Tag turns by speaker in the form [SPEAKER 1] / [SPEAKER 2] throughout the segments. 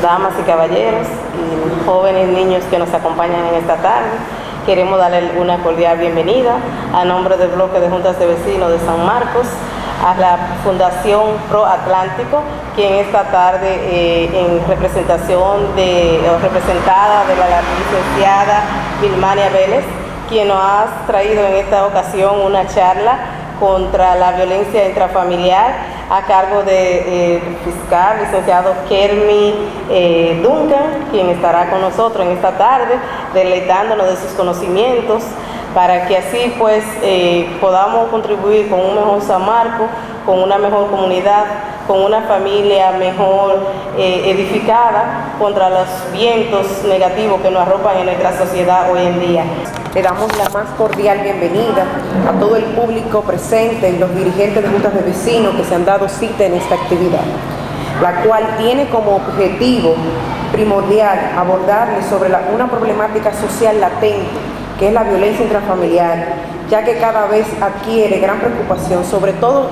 [SPEAKER 1] damas y caballeros, y jóvenes niños que nos acompañan en esta tarde. Queremos darle una cordial bienvenida a nombre del bloque de juntas de vecinos de San Marcos a la Fundación Pro Atlántico, quien esta tarde en representación representada de la licenciada Vilmania Vélez, quien nos ha traído en esta ocasión una charla contra la violencia intrafamiliar a cargo del fiscal licenciado Kermi Duncan, quien estará con nosotros en esta tarde deleitándonos de sus conocimientos para que así pues podamos contribuir con un mejor San Marcos, con una mejor comunidad, con una familia mejor edificada contra los vientos negativos que nos arropan en nuestra sociedad hoy en día.
[SPEAKER 2] Le damos la más cordial bienvenida a todo el público presente y los dirigentes de juntas de vecinos que se han dado cita en esta actividad, la cual tiene como objetivo primordial abordarles sobre una problemática social latente, que es la violencia intrafamiliar, ya que cada vez adquiere gran preocupación, sobre todo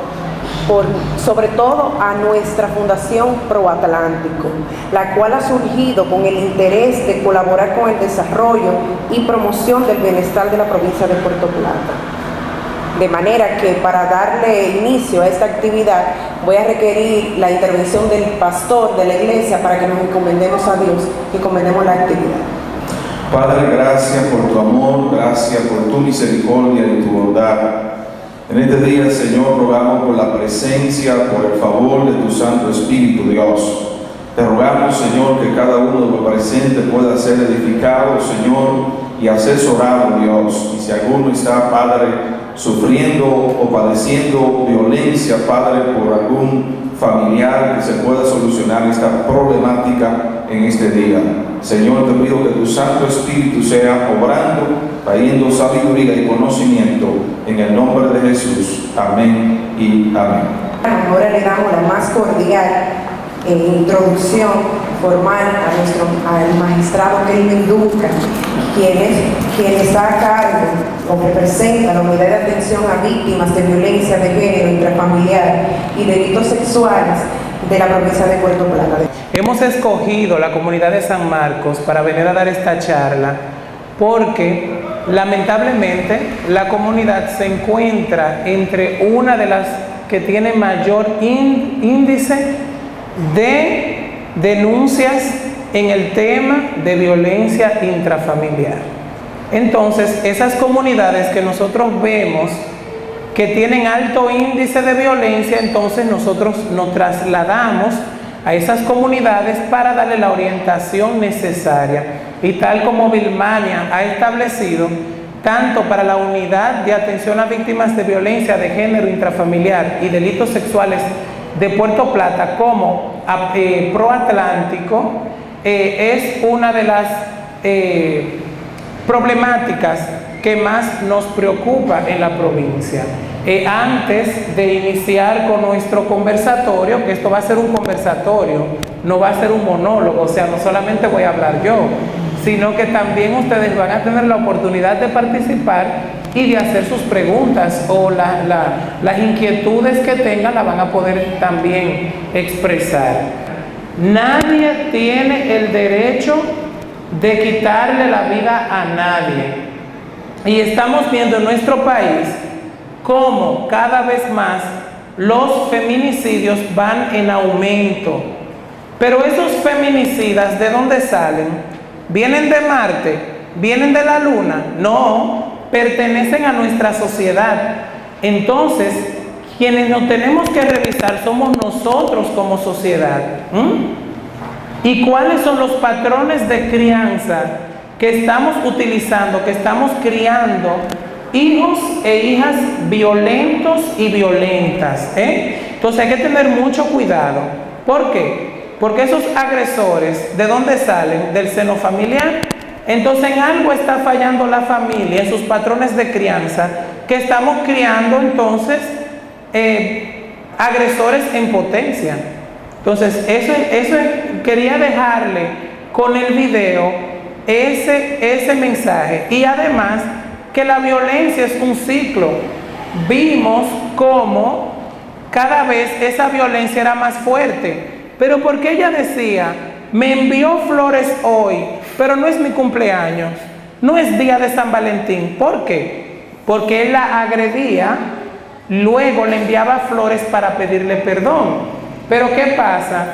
[SPEAKER 2] a nuestra Fundación Pro Atlántico, la cual ha surgido con el interés de colaborar con el desarrollo y promoción del bienestar de la provincia de Puerto Plata. De manera que para darle inicio a esta actividad voy a requerir la intervención del pastor de la iglesia para que nos encomendemos a Dios y encomendemos la actividad.
[SPEAKER 3] Padre, gracias por tu amor, gracias por tu misericordia y tu bondad. En este día, Señor, rogamos por la presencia, por el favor de tu Santo Espíritu, Dios. Te rogamos, Señor, que cada uno de los presentes pueda ser edificado, Señor, y asesorado, Dios. Y si alguno está, Padre, sufriendo o padeciendo violencia, Padre, por algún familiar, que se pueda solucionar esta problemática en este día. Señor, te pido que tu Santo Espíritu sea obrando, trayendo sabiduría y conocimiento en el nombre de Jesús. Amén y amén.
[SPEAKER 2] Ahora le damos la más cordial introducción formal al magistrado Kermi Duncan, quien está a cargo o representa la unidad de atención a víctimas de violencia de género intrafamiliar y delitos sexuales de la provincia de Puerto Plata.
[SPEAKER 4] Hemos escogido la comunidad de San Marcos para venir a dar esta charla porque lamentablemente la comunidad se encuentra entre una de las que tiene mayor índice de denuncias en el tema de violencia intrafamiliar. Entonces, esas comunidades que nosotros vemos que tienen alto índice de violencia, entonces nosotros nos trasladamos a esas comunidades para darle la orientación necesaria. Y tal como Vilmania ha establecido, tanto para la unidad de atención a víctimas de violencia de género intrafamiliar y delitos sexuales de Puerto Plata como Pro Atlántico, es una de las problemáticas que más nos preocupa en la provincia. Antes de iniciar con nuestro conversatorio, que esto va a ser un conversatorio, no va a ser un monólogo, o sea, no solamente voy a hablar yo, sino que también ustedes van a tener la oportunidad de participar y de hacer sus preguntas o las inquietudes que tengan las van a poder también expresar. Nadie tiene el derecho de quitarle la vida a nadie. Y estamos viendo en nuestro país cómo cada vez más los feminicidios van en aumento. Pero esos feminicidas, ¿de dónde salen? ¿Vienen de Marte? ¿Vienen de la Luna? No, pertenecen a nuestra sociedad. Entonces, quienes nos tenemos que revisar somos nosotros como sociedad. ¿Y cuáles son los patrones de crianza que estamos utilizando, que estamos criando hijos e hijas violentos y violentas? Entonces hay que tener mucho cuidado. ¿Por qué? Porque esos agresores, ¿de dónde salen? Del seno familiar. Entonces en algo está fallando la familia, en sus patrones de crianza, que estamos criando entonces agresores en potencia. Entonces eso quería dejarle con el video ese mensaje. Y además que la violencia es un ciclo. Vimos cómo cada vez esa violencia era más fuerte. Pero porque ella decía me envió flores hoy, pero no es mi cumpleaños, no es día de San Valentín. ¿Por qué? Porque él la agredía, luego le enviaba flores para pedirle perdón. Pero ¿qué pasa?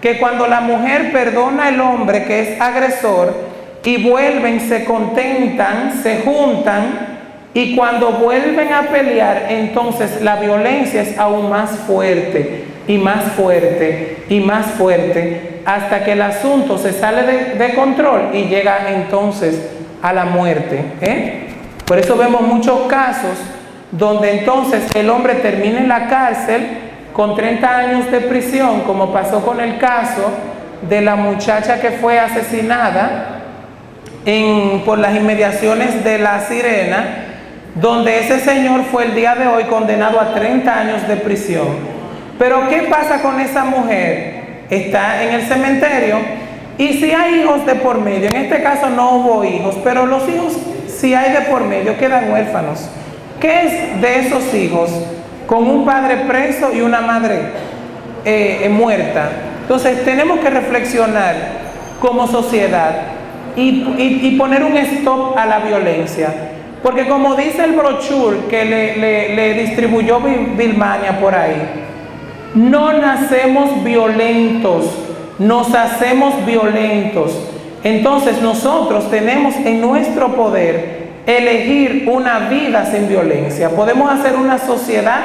[SPEAKER 4] Que cuando la mujer perdona al hombre que es agresor y vuelven, se contentan, se juntan, y cuando vuelven a pelear, entonces la violencia es aún más fuerte y más fuerte y más fuerte, hasta que el asunto se sale de control y llega entonces a la muerte. Por eso vemos muchos casos donde entonces el hombre termina en la cárcel con 30 años de prisión, como pasó con el caso de la muchacha que fue asesinada por las inmediaciones de La Sirena, donde ese señor fue el día de hoy condenado a 30 años de prisión. Pero ¿qué pasa con esa mujer? Está en el cementerio, y si hay hijos de por medio, en este caso no hubo hijos, pero los hijos, si hay de por medio, quedan huérfanos. ¿Qué es de esos hijos con un padre preso y una madre muerta? Entonces tenemos que reflexionar como sociedad y poner un stop a la violencia. Porque como dice el brochure que le distribuyó Vilmania por ahí, no nacemos violentos, nos hacemos violentos. Entonces nosotros tenemos en nuestro poder elegir una vida sin violencia. Podemos hacer una sociedad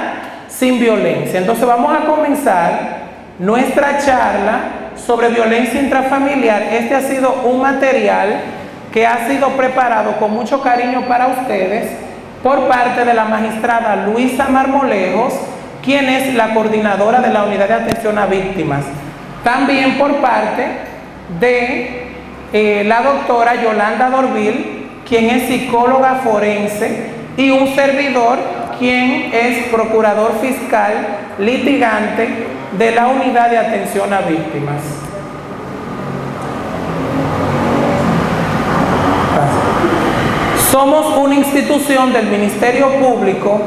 [SPEAKER 4] sin violencia. Entonces vamos a comenzar nuestra charla sobre violencia intrafamiliar. Este ha sido un material que ha sido preparado con mucho cariño para ustedes por parte de la magistrada Luisa Marmolejos, quien es la coordinadora de la Unidad de Atención a Víctimas. También por parte de la doctora Yolanda Dorvil, quien es psicóloga forense, y un servidor, quien es procurador fiscal litigante de la Unidad de Atención a Víctimas. Somos una institución del Ministerio Público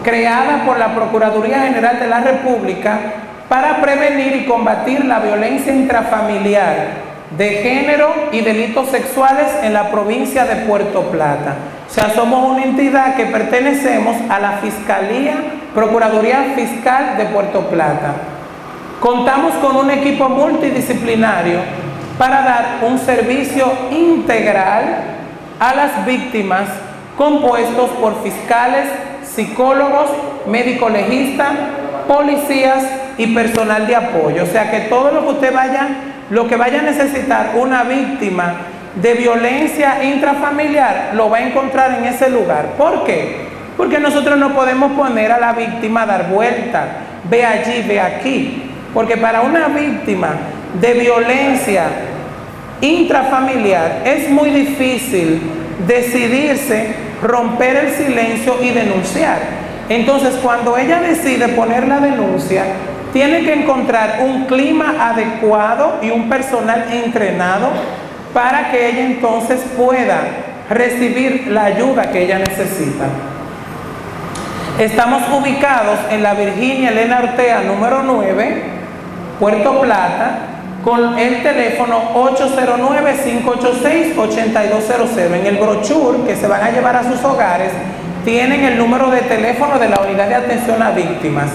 [SPEAKER 4] creada por la Procuraduría General de la República para prevenir y combatir la violencia intrafamiliar, de género y delitos sexuales en la provincia de Puerto Plata. O sea, somos una entidad que pertenecemos a la Procuraduría Fiscal de Puerto Plata. Contamos con un equipo multidisciplinario para dar un servicio integral a las víctimas, compuestos por fiscales, psicólogos, médico legista, policías y personal de apoyo. O sea que todo lo que vaya a necesitar una víctima de violencia intrafamiliar lo va a encontrar en ese lugar. ¿Por qué? Porque nosotros no podemos poner a la víctima a dar vuelta, ve allí, ve aquí. Porque para una víctima de violencia intrafamiliar es muy difícil decidirse, romper el silencio y denunciar. Entonces, cuando ella decide poner la denuncia, tiene que encontrar un clima adecuado y un personal entrenado para que ella entonces pueda recibir la ayuda que ella necesita. Estamos ubicados en la Virginia Elena Ortea número 9, Puerto Plata, con el teléfono 809-586-8200. En el brochure que se van a llevar a sus hogares tienen el número de teléfono de la Unidad de Atención a Víctimas.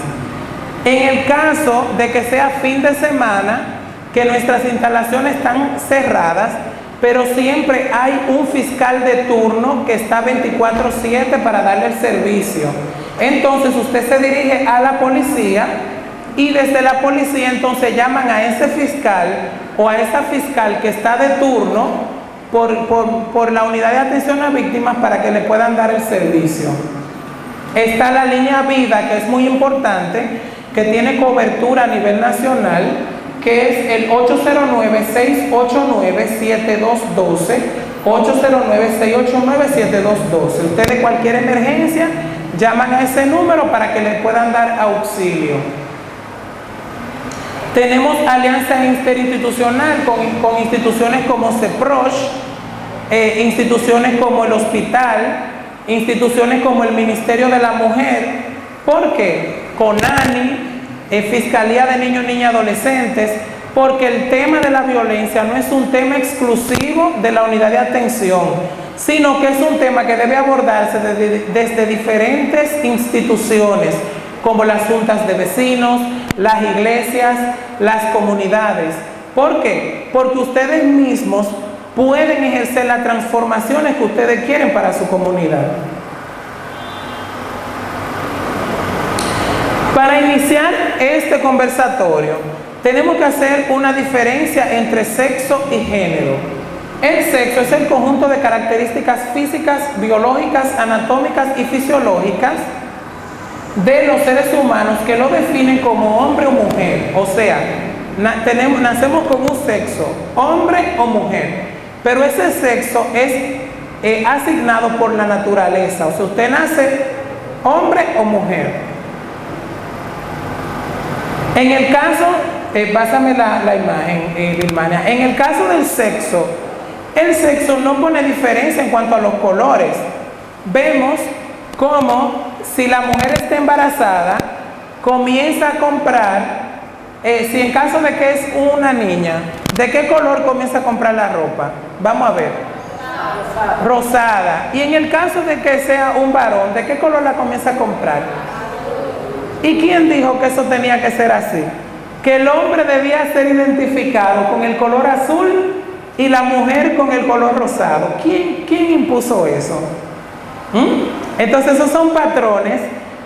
[SPEAKER 4] En el caso de que sea fin de semana, que nuestras instalaciones están cerradas, pero siempre hay un fiscal de turno que está 24/7 para darle el servicio. Entonces usted se dirige a la policía y desde la policía entonces llaman a ese fiscal o a esa fiscal que está de turno por la Unidad de Atención a Víctimas para que le puedan dar el servicio. Está la línea Vida, que es muy importante, que tiene cobertura a nivel nacional, que es el 809-689-7212, 809-689-7212. Ustedes cualquier emergencia llaman a ese número para que le puedan dar auxilio. Tenemos alianzas interinstitucional con instituciones como CEPROSH, instituciones como el hospital, instituciones como el Ministerio de la Mujer. ¿Por qué? CONANI, Fiscalía de Niños, Niñas y Adolescentes, porque el tema de la violencia no es un tema exclusivo de la unidad de atención, sino que es un tema que debe abordarse desde diferentes instituciones, como las juntas de vecinos, las iglesias, las comunidades. ¿Por qué? Porque ustedes mismos pueden ejercer las transformaciones que ustedes quieren para su comunidad. Para iniciar este conversatorio, tenemos que hacer una diferencia entre sexo y género. El sexo es el conjunto de características físicas, biológicas, anatómicas y fisiológicas de los seres humanos que lo definen como hombre o mujer. O sea, nacemos con un sexo, hombre o mujer, pero ese sexo es asignado por la naturaleza. O sea, usted nace hombre o mujer. En el caso, pásame la imagen, Vilmania. En el caso del sexo, el sexo no pone diferencia en cuanto a los colores. Vemos cómo si la mujer está embarazada, comienza a comprar, si en caso de que es una niña, ¿de qué color comienza a comprar la ropa? Vamos a ver. Rosada. Y en el caso de que sea un varón, ¿de qué color la comienza a comprar? ¿Y quién dijo que eso tenía que ser así? Que el hombre debía ser identificado con el color azul y la mujer con el color rosado. ¿Quién impuso eso? Entonces esos son patrones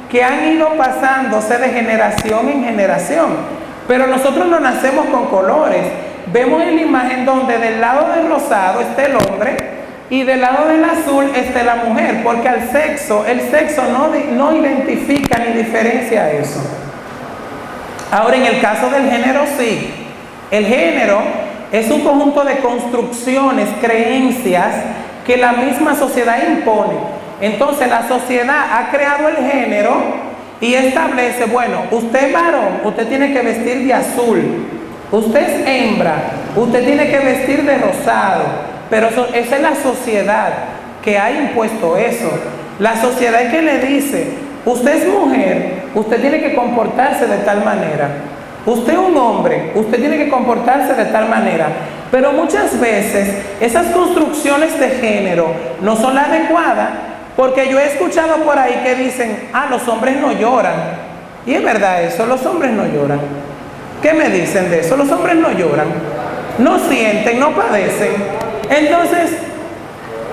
[SPEAKER 4] que han ido pasándose de generación en generación. Pero nosotros no nacemos con colores. Vemos en la imagen donde del lado del rosado está el hombre y del lado del azul está la mujer, porque el sexo no identifica ni diferencia eso. Ahora, en el caso del género, sí. El género es un conjunto de construcciones, creencias que la misma sociedad impone. Entonces, la sociedad ha creado el género y establece, bueno, usted es varón, usted tiene que vestir de azul. Usted es hembra, usted tiene que vestir de rosado. Pero esa es la sociedad que ha impuesto eso. La sociedad que le dice, usted es mujer, usted tiene que comportarse de tal manera. Usted es un hombre, usted tiene que comportarse de tal manera. Pero muchas veces esas construcciones de género no son las adecuadas, porque yo he escuchado por ahí que dicen, los hombres no lloran. Y es verdad eso, los hombres no lloran. ¿Qué me dicen de eso? Los hombres no lloran, no sienten, no padecen. Entonces,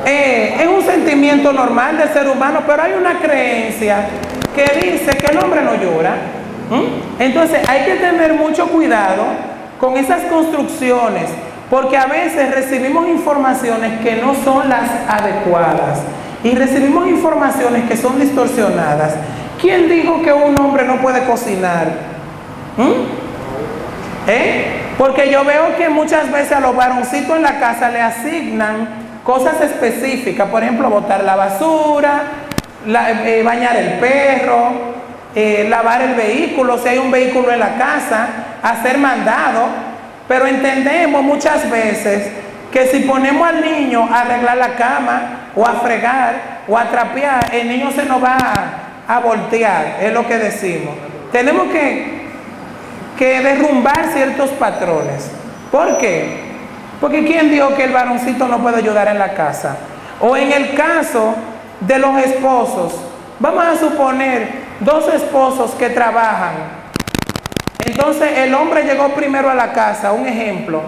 [SPEAKER 4] es un sentimiento normal del ser humano, pero hay una creencia que dice que el hombre no llora. Entonces, hay que tener mucho cuidado con esas construcciones, porque a veces recibimos informaciones que no son las adecuadas y recibimos informaciones que son distorsionadas. ¿Quién dijo que un hombre no puede cocinar? Porque yo veo que muchas veces a los varoncitos en la casa le asignan cosas específicas, por ejemplo, botar la basura, bañar el perro, lavar el vehículo, si hay un vehículo en la casa, hacer mandado. Pero entendemos muchas veces que si ponemos al niño a arreglar la cama, o a fregar, o a trapear, el niño se nos va a voltear, es lo que decimos. Tenemos que derrumbar ciertos patrones. ¿Por qué? Porque ¿quién dijo que el varoncito no puede ayudar en la casa? O en el caso de los esposos, vamos a suponer dos esposos que trabajan. Entonces el hombre llegó primero a la casa, un ejemplo.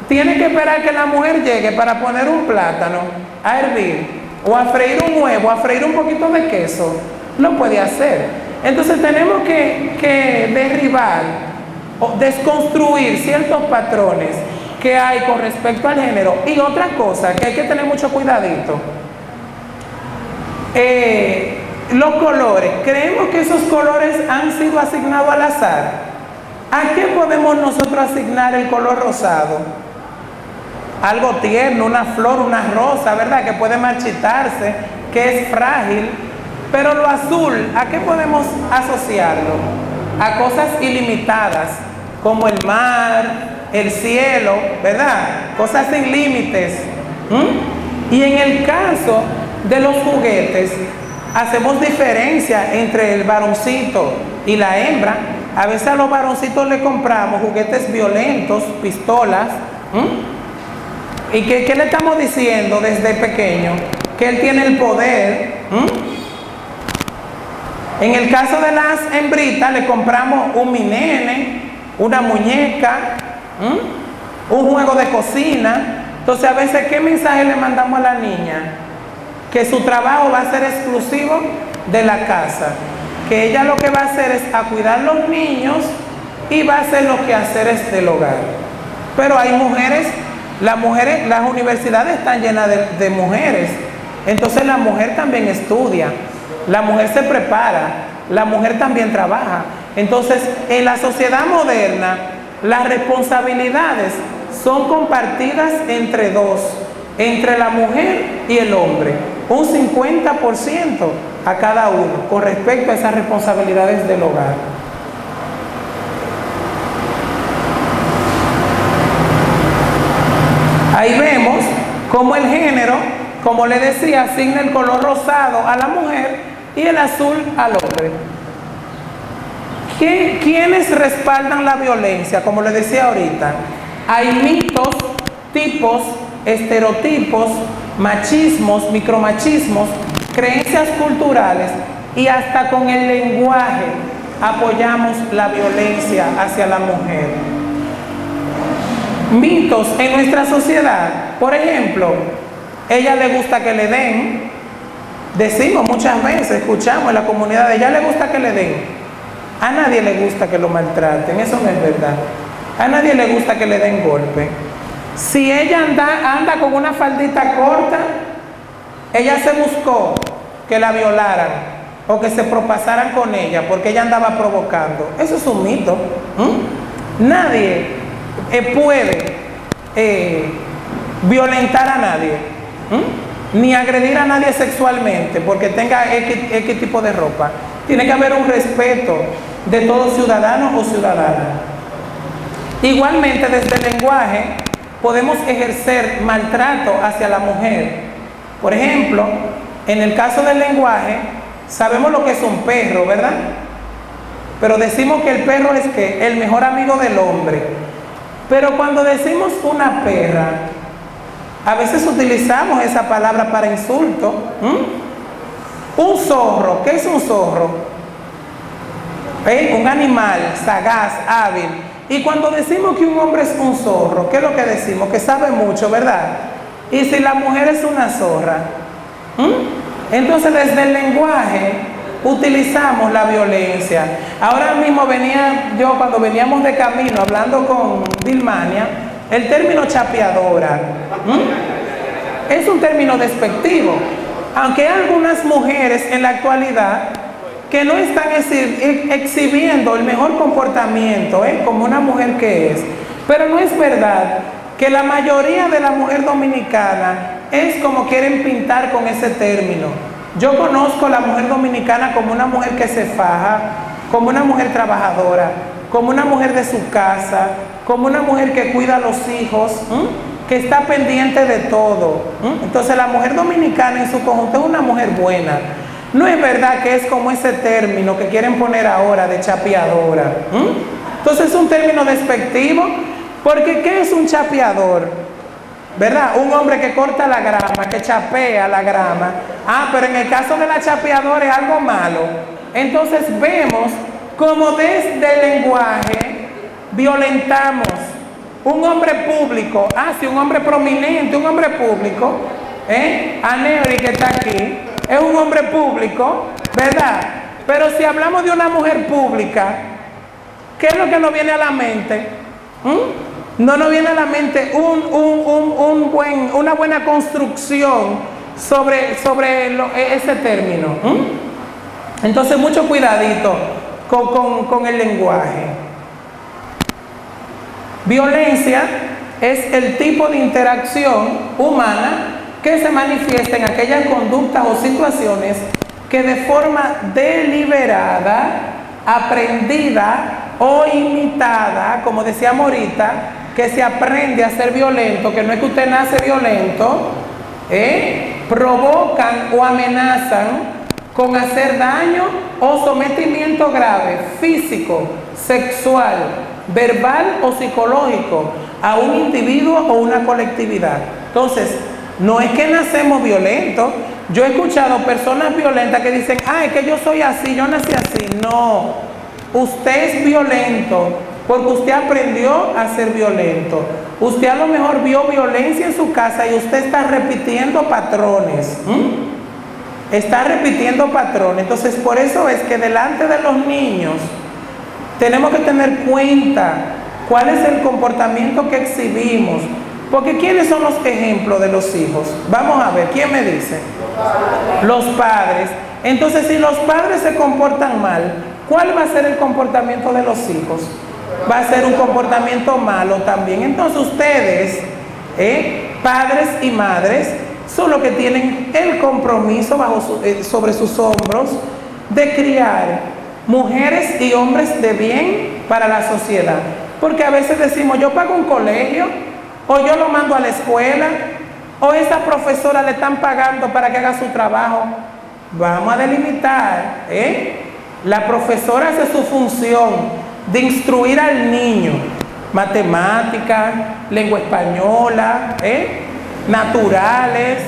[SPEAKER 4] Tiene que esperar que la mujer llegue para poner un plátano a hervir, o a freír un huevo, a freír un poquito de queso. Lo puede hacer. Entonces tenemos que derribar o desconstruir ciertos patrones que hay con respecto al género. Y otra cosa que hay que tener mucho cuidadito, los colores. Creemos que esos colores han sido asignados al azar. ¿A qué podemos nosotros asignar el color rosado? Algo tierno, una flor, una rosa, ¿verdad? Que puede marchitarse, que es frágil. Pero lo azul, ¿a qué podemos asociarlo? A cosas ilimitadas, como el mar, el cielo, ¿verdad? Cosas sin límites. Y en el caso de los juguetes, hacemos diferencia entre el varoncito y la hembra. A veces a los varoncitos le compramos juguetes violentos, pistolas. ¿Y qué le estamos diciendo desde pequeño? Que él tiene el poder. En el caso de las hembritas le compramos un minene, una muñeca, un juego de cocina. Entonces, a veces, ¿qué mensaje le mandamos a la niña? Que su trabajo va a ser exclusivo de la casa, que ella lo que va a hacer es a cuidar los niños y va a hacer los quehaceres del hogar. Pero hay mujeres, las universidades están llenas de mujeres, entonces la mujer también estudia, la mujer se prepara, la mujer también trabaja. Entonces, en la sociedad moderna, las responsabilidades son compartidas entre dos, entre la mujer y el hombre, un 50% a cada uno con respecto a esas responsabilidades del hogar. Ahí vemos cómo el género, como le decía, asigna el color rosado a la mujer y el azul al hombre. ¿Quiénes respaldan la violencia? Como le decía ahorita, hay mitos, tipos, estereotipos, machismos, micromachismos, creencias culturales, y hasta con el lenguaje apoyamos la violencia hacia la mujer. Mitos en nuestra sociedad, por ejemplo, ella le gusta que le den, decimos muchas veces, escuchamos en la comunidad, ella le gusta que le den. A nadie le gusta que lo maltraten, eso no es verdad. A nadie le gusta que le den golpe. Si ella anda con una faldita corta, ella se buscó que la violaran o que se propasaran con ella porque ella andaba provocando. Eso es un mito. Nadie puede violentar a nadie, ni agredir a nadie sexualmente porque tenga X tipo de ropa. Tiene que haber un respeto de todo ciudadano o ciudadana. Igualmente, desde el lenguaje podemos ejercer maltrato hacia la mujer. Por ejemplo, en el caso del lenguaje, sabemos lo que es un perro, ¿verdad? Pero decimos que el perro es ¿qué? El mejor amigo del hombre. Pero cuando decimos una perra, a veces utilizamos esa palabra para insulto. Un zorro, ¿qué es un zorro? Un animal sagaz, hábil. Y cuando decimos que un hombre es un zorro, ¿qué es lo que decimos? Que sabe mucho, ¿verdad? Y si la mujer es una zorra, entonces desde el lenguaje utilizamos la violencia. Ahora mismo cuando veníamos de camino hablando con Dilmania, el término chapeadora es un término despectivo, aunque hay algunas mujeres en la actualidad que no están exhibiendo el mejor comportamiento, como una mujer que es. Pero no es verdad que la mayoría de la mujer dominicana es como quieren pintar con ese término. Yo conozco a la mujer dominicana como una mujer que se faja, como una mujer trabajadora, como una mujer de su casa, como una mujer que cuida a los hijos, que está pendiente de todo. Entonces la mujer dominicana en su conjunto es una mujer buena. No es verdad que es como ese término que quieren poner ahora de chapeadora. Entonces es un término despectivo, porque ¿qué es un chapeador? ¿Verdad? Un hombre que corta la grama, que chapea la grama. Pero en el caso de la chapeadora es algo malo. Entonces vemos como desde el lenguaje violentamos un hombre público. Si un hombre prominente, un hombre público, Aneuri que está aquí, es un hombre público, ¿verdad? Pero si hablamos de una mujer pública, ¿qué es lo que nos viene a la mente? No nos viene a la mente una buena construcción sobre ese término. Entonces, mucho cuidadito con el lenguaje. Violencia es el tipo de interacción humana que se manifiesta en aquellas conductas o situaciones que de forma deliberada, aprendida o imitada, como decíamos ahorita, que se aprende a ser violento, que no es que usted nace violento, provocan o amenazan con hacer daño o sometimiento grave, físico, sexual, verbal o psicológico a un individuo o una colectividad. Entonces, no es que nacemos violentos. Yo he escuchado personas violentas que dicen, es que yo soy así, yo nací así. No, usted es violento porque usted aprendió a ser violento. Usted a lo mejor vio violencia en su casa y usted está repitiendo patrones. Está repitiendo patrones. Entonces, por eso es que delante de los niños tenemos que tener cuenta cuál es el comportamiento que exhibimos. Porque ¿quiénes son los ejemplos de los hijos? Vamos a ver, ¿quién me dice? Los padres. Entonces, si los padres se comportan mal, ¿cuál va a ser el comportamiento de los hijos? Va a ser un comportamiento malo también. Entonces ustedes, padres y madres, son los que tienen el compromiso sobre sus hombros de criar mujeres y hombres de bien para la sociedad. Porque a veces decimos, yo pago un colegio, o yo lo mando a la escuela, o esa profesora le están pagando para que haga su trabajo. Vamos a delimitar, La profesora hace su función de instruir al niño, matemáticas, lengua española, naturales,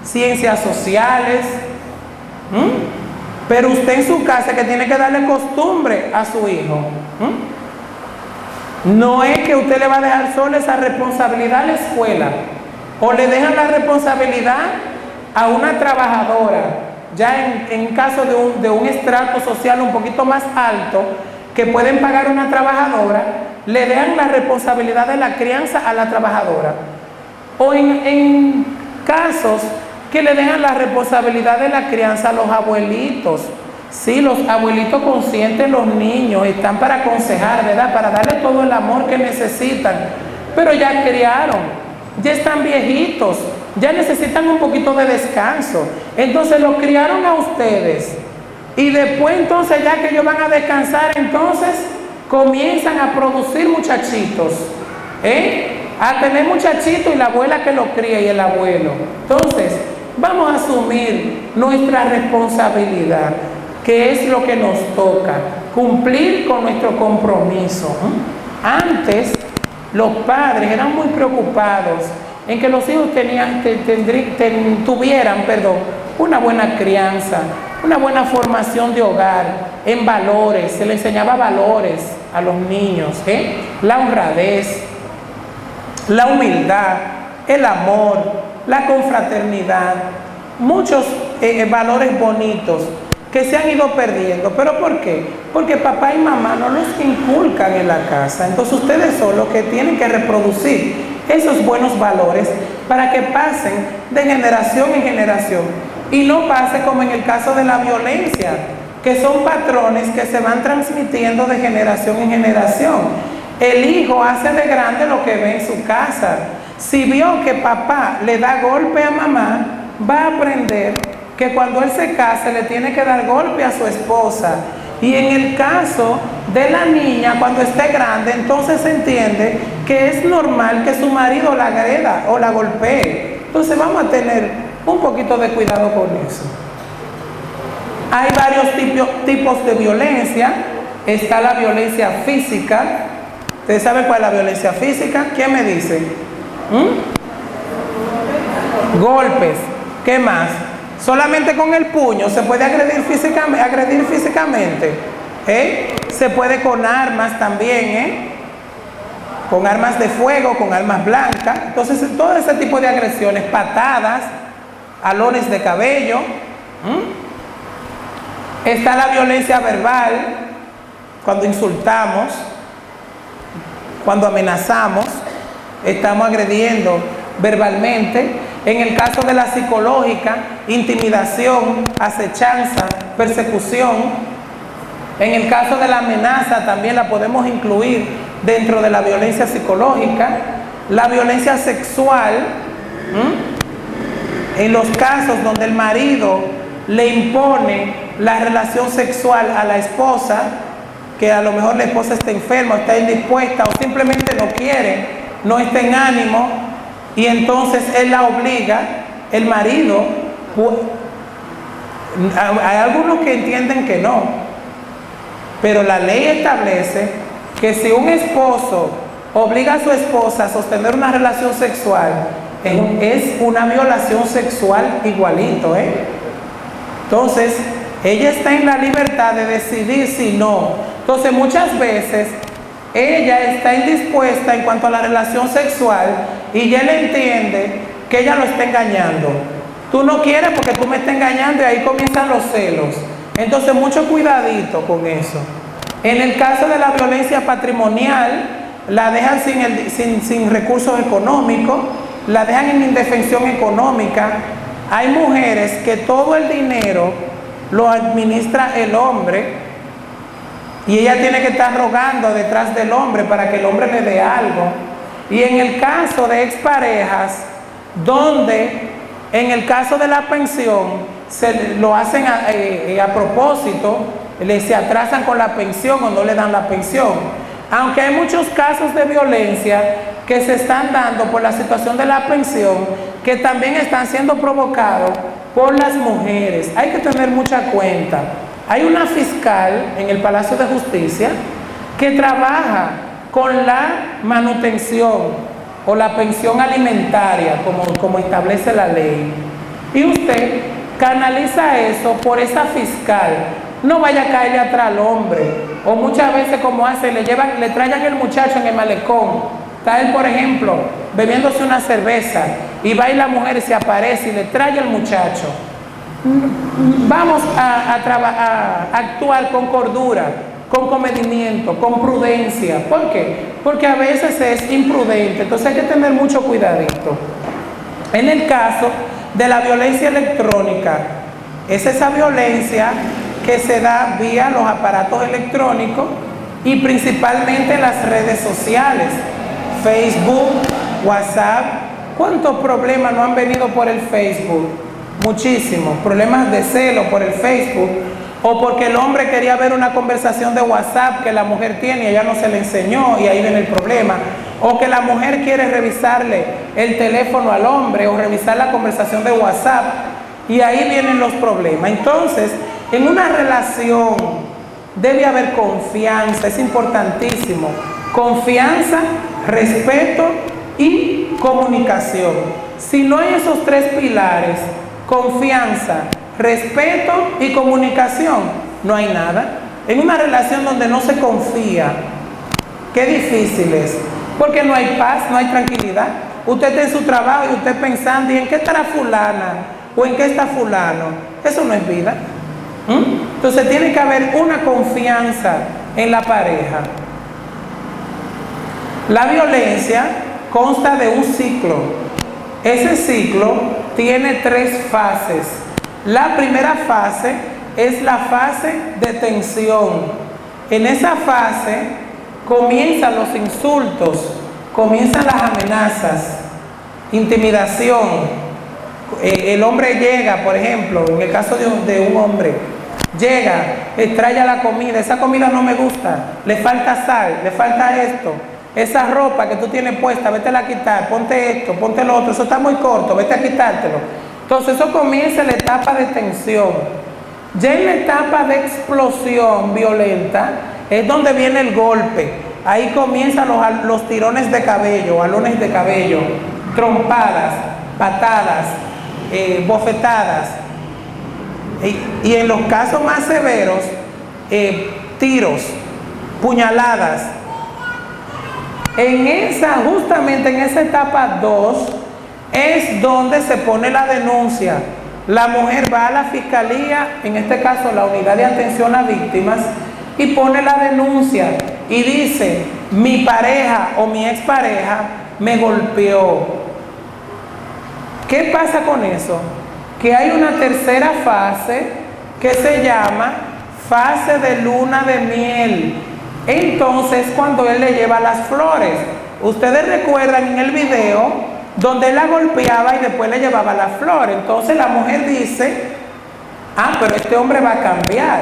[SPEAKER 4] ciencias sociales. Pero usted en su casa que tiene que darle costumbre a su hijo. No es que usted le va a dejar solo esa responsabilidad a la escuela, o le dejan la responsabilidad a una trabajadora, ya en caso de un estrato social un poquito más alto, que pueden pagar una trabajadora, le dejan la responsabilidad de la crianza a la trabajadora. O en casos que le dejan la responsabilidad de la crianza a los abuelitos. Sí, los abuelitos consienten los niños, están para aconsejar, ¿verdad? Para darle todo el amor que necesitan. Pero ya criaron, ya están viejitos, ya necesitan un poquito de descanso. Entonces los criaron a ustedes. Y después entonces, ya que ellos van a descansar, entonces comienzan a producir muchachitos, a tener muchachitos, y la abuela que lo cría y el abuelo. Entonces, vamos a asumir nuestra responsabilidad, que es lo que nos toca, cumplir con nuestro compromiso. Antes, los padres eran muy preocupados en que los hijos tuvieran una buena crianza, una buena formación de hogar, en valores. Se les enseñaba valores a los niños, la honradez, la humildad, el amor, la confraternidad, muchos valores bonitos que se han ido perdiendo. ¿Pero por qué? Porque papá y mamá no los inculcan en la casa. Entonces ustedes son los que tienen que reproducir esos buenos valores para que pasen de generación en generación y no pase como en el caso de la violencia, que son patrones que se van transmitiendo de generación en generación. El hijo hace de grande lo que ve en su casa. Si vio que papá le da golpe a mamá, va a aprender que cuando él se case le tiene que dar golpe a su esposa. Y en el caso de la niña, cuando esté grande, entonces se entiende que es normal que su marido la agreda o la golpee. Entonces vamos a tener un poquito de cuidado con eso. Hay varios tipos de violencia. Está la violencia física. ¿Ustedes saben cuál es la violencia física? ¿Quién me dice? Golpes. ¿Qué más? Solamente con el puño se puede agredir físicamente. Se puede con armas también, con armas de fuego, con armas blancas. Entonces, todo ese tipo de agresiones, patadas, alones de cabello. Está la violencia verbal, cuando insultamos, cuando amenazamos, estamos agrediendo verbalmente. En el caso de la psicológica, intimidación, acechanza, persecución. En el caso de la amenaza también la podemos incluir dentro de la violencia psicológica. La violencia sexual, en los casos donde el marido le impone la relación sexual a la esposa, que a lo mejor la esposa está enferma, está indispuesta o simplemente no quiere, no está en ánimo, y entonces él la obliga, el marido. Hay algunos que entienden que no, Pero la ley establece que si un esposo obliga a su esposa a sostener una relación sexual, es una violación sexual igualito, Entonces, ella está en la libertad de decidir si no. Entonces, muchas veces, ella está indispuesta en cuanto a la relación sexual y él entiende que ella lo está engañando. Tú no quieres porque tú me estás engañando y ahí comienzan los celos. Entonces, mucho cuidadito con eso. En el caso de la violencia patrimonial, la dejan sin recursos económicos, la dejan en indefensión económica. Hay mujeres que todo el dinero lo administra el hombre y ella tiene que estar rogando detrás del hombre para que el hombre le dé algo. Y en el caso de exparejas, donde en el caso de la pensión lo hacen a propósito, se atrasan con la pensión o no le dan la pensión. Aunque hay muchos casos de violencia que se están dando por la situación de la pensión, que también están siendo provocados por las mujeres. Hay que tener mucha cuenta. Hay una fiscal en el Palacio de Justicia que trabaja con la manutención o la pensión alimentaria, como establece la ley. Y usted canaliza eso por esa fiscal. No vaya a caerle atrás al hombre. O muchas veces, como hace, le traigan el muchacho en el malecón. Está él, por ejemplo, bebiéndose una cerveza y va y la mujer se aparece y le trae el muchacho. Vamos a actuar con cordura, con comedimiento, con prudencia. ¿Por qué? Porque a veces es imprudente. Entonces hay que tener mucho cuidadito. En el caso de la violencia electrónica, es esa violencia que se da vía los aparatos electrónicos y principalmente en las redes sociales, Facebook, WhatsApp. ¿Cuántos problemas no han venido por el Facebook? Muchísimos problemas de celo por el Facebook, o porque el hombre quería ver una conversación de WhatsApp que la mujer tiene y ella no se le enseñó y ahí viene el problema, o que la mujer quiere revisarle el teléfono al hombre o revisar la conversación de WhatsApp y ahí vienen los problemas. Entonces, en una relación debe haber confianza, es importantísimo. Confianza, respeto y comunicación. Si no hay esos tres pilares, confianza, respeto y comunicación, no hay nada. En una relación donde no se confía, qué difícil es, porque no hay paz, no hay tranquilidad. Usted está en su trabajo y usted pensando, ¿y en qué estará fulana? ¿O en qué está fulano? Eso no es vida. Entonces tiene que haber una confianza en la pareja. La violencia consta de un ciclo. Ese ciclo tiene 3 fases. La primera fase es la fase de tensión. En esa fase comienzan los insultos, comienzan las amenazas, intimidación. El hombre llega, por ejemplo, en el caso de un hombre, llega, trae la comida, esa comida no me gusta, le falta sal, le falta esto, esa ropa que tú tienes puesta, vétela a quitar, ponte esto, ponte lo otro, eso está muy corto, vete a quitártelo. Entonces eso comienza en la etapa de tensión. Ya en la etapa de explosión violenta es donde viene el golpe. Ahí comienzan los tirones de cabello, jalones de cabello, trompadas, patadas, bofetadas. Y en los casos más severos, tiros, puñaladas. Justamente en esa etapa 2 es donde se pone la denuncia. La mujer va a la fiscalía, en este caso la unidad de atención a víctimas, y pone la denuncia y dice: mi pareja o mi expareja me golpeó. ¿Qué pasa con eso? Que hay una tercera fase que se llama fase de luna de miel. Entonces, cuando él le lleva las flores, ustedes recuerdan en el video donde él la golpeaba y después le llevaba las flores. Entonces la mujer dice: pero este hombre va a cambiar,